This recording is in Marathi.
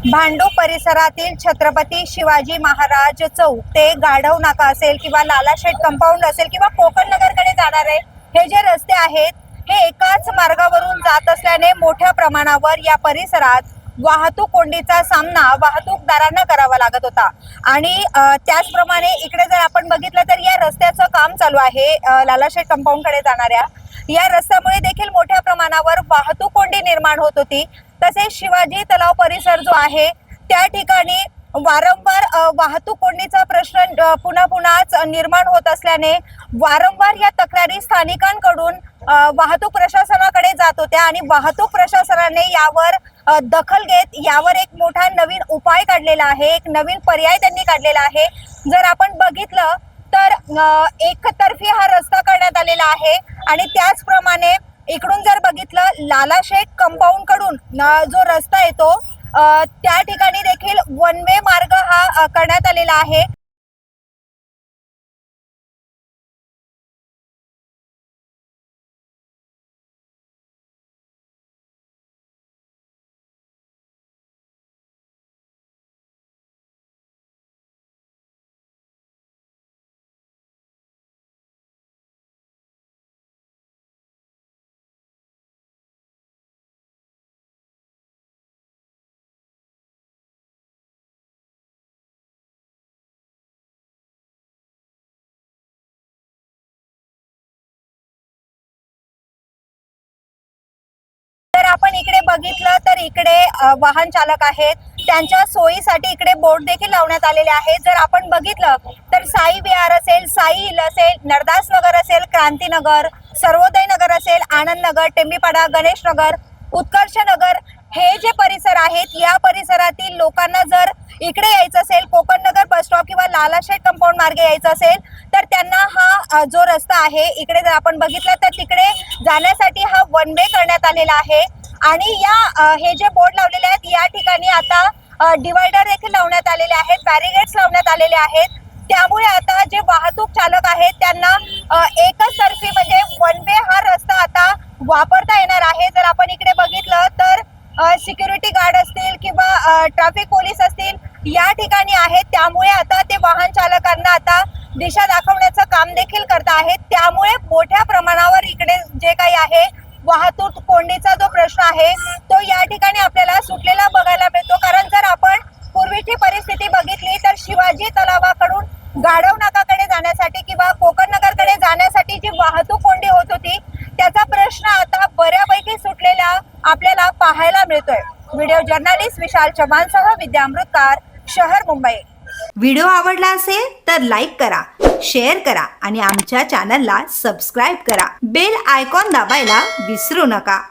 भांडूप परिसरातील छत्रपती शिवाजी महाराज चौक ते गाढव नाका असेल किंवा लालाशेठ कंपाऊंड असेल किंवा कोकण नगरकडे जाणारे हे जे रस्ते आहेत हे एकाच मार्गावरून जात असल्याने मोठ्या प्रमाणावर या परिसरात वाहतूक कोंडीचा सामना वाहतूकदारांना करावा लागत होता। आणि त्याचप्रमाणे इकडे जर आपण बघितलं तर या रस्त्याचं काम चालू आहे लालाशेठ कंपाऊंडकडे जाणाऱ्या या रस्त्यामुळे देखील मोठ्या प्रमाणावर वाहतूक कोंडी निर्माण होत होती। तसेच शिवाजी तलाव परिसर जो आहे त्या ठिकाणी वारंवार वाहतूक कोंडीचा प्रश्न पुन्हा पुन्हाच निर्माण होत असल्याने वारंवार या तक्रारी स्थानिकांकडून वाहतूक प्रशासनाकडे जात होत्या आणि वाहतूक प्रशासनाने यावर दखल घेत यावर एक मोठा नवीन उपाय काढलेला आहे, एक नवीन पर्याय त्यांनी काढलेला आहे। जर आपण बघितलं तर एकतर्फी हा रस्ता करण्यात आलेला आहे आणि त्याचप्रमाणे इकडून जर बघितलं लालाशेठ कंपाऊंड कडून जो रस्ता येतो त्या ठिकाणी देखील वन वे मार्ग हा करण्यात आलेला आहे। तर आपण इकडे बघितलं तर इकडे वाहन चालक आहेत त्यांच्या सोयीसाठी इकडे बोर्ड देखील लावण्यात आलेले आहेत। जर आपण बघितलं तर साई विहार असेल, साई हिल असेल, नरदास नगर असेल, क्रांतीनगर, सर्वोदय नगर असेल, आनंद नगर, टेंबीपाडा, गणेश नगर, उत्कर्ष नगर हे जे परिसर आहेत या परिसरातील लोकांना जर इकडे यायचं असेल कोकण नगर बस स्टॉप किंवा लालाशेठ कंपाऊंड मार्गे यायचं असेल तर त्यांना हा जो रस्ता आहे इकडे जर आपण बघितलं तर तिकडे जाण्यासाठी हा वन वे करण्यात आलेला आहे। आणि या हे जे बोर्ड लावलेले आहेत या ठिकाणी आता डिवायडर देखील लावण्यात आलेले आहेत, बॅरिगेड्स लावण्यात आलेले आहेत। त्यामुळे आता जे वाहतूक चालक आहेत त्यांना एकच तर्फी म्हणजे वन वे हा रस्ता आता वापरता येणार आहे। जर आपण इकडे बघितलं तर सिक्युरिटी गार्ड असतील किंवा ट्रॅफिक पोलीस असतील या ठिकाणी आहेत, त्यामुळे आता ते वाहन चालकांना आता दिशा दाखवण्याचं काम देखील करत आहेत। त्यामुळे मोठ्या प्रमाणावर इकडे जे काही आहे वाहतूक कोंडीचा जो प्रश्न आहे तो या ठिकाणी आपल्याला सुटलेला बघायला मिळतो। कारण जर आपण पूर्वीची परिस्थिती बघितली तर शिवाजी तलावाकडून गाढव नाकाकडे जाण्यासाठी किंवा कोकण नगरकडे जाण्यासाठी जी वाहतूक कोंडी होत होती त्याचा प्रश्न आता बऱ्यापैकी सुटलेला आपल्याला पाहायला मिळतोय। व्हिडिओ जर्नलिस्ट विशाल चव्हाणसह विद्या अमृतकार, शहर मुंबई। व्हिडिओ आवडला असेल तर लाईक करा, शेअर करा आणि आमच्या चॅनलला सबस्क्राईब करा। बेल आयकॉन दाबायला विसरू नका।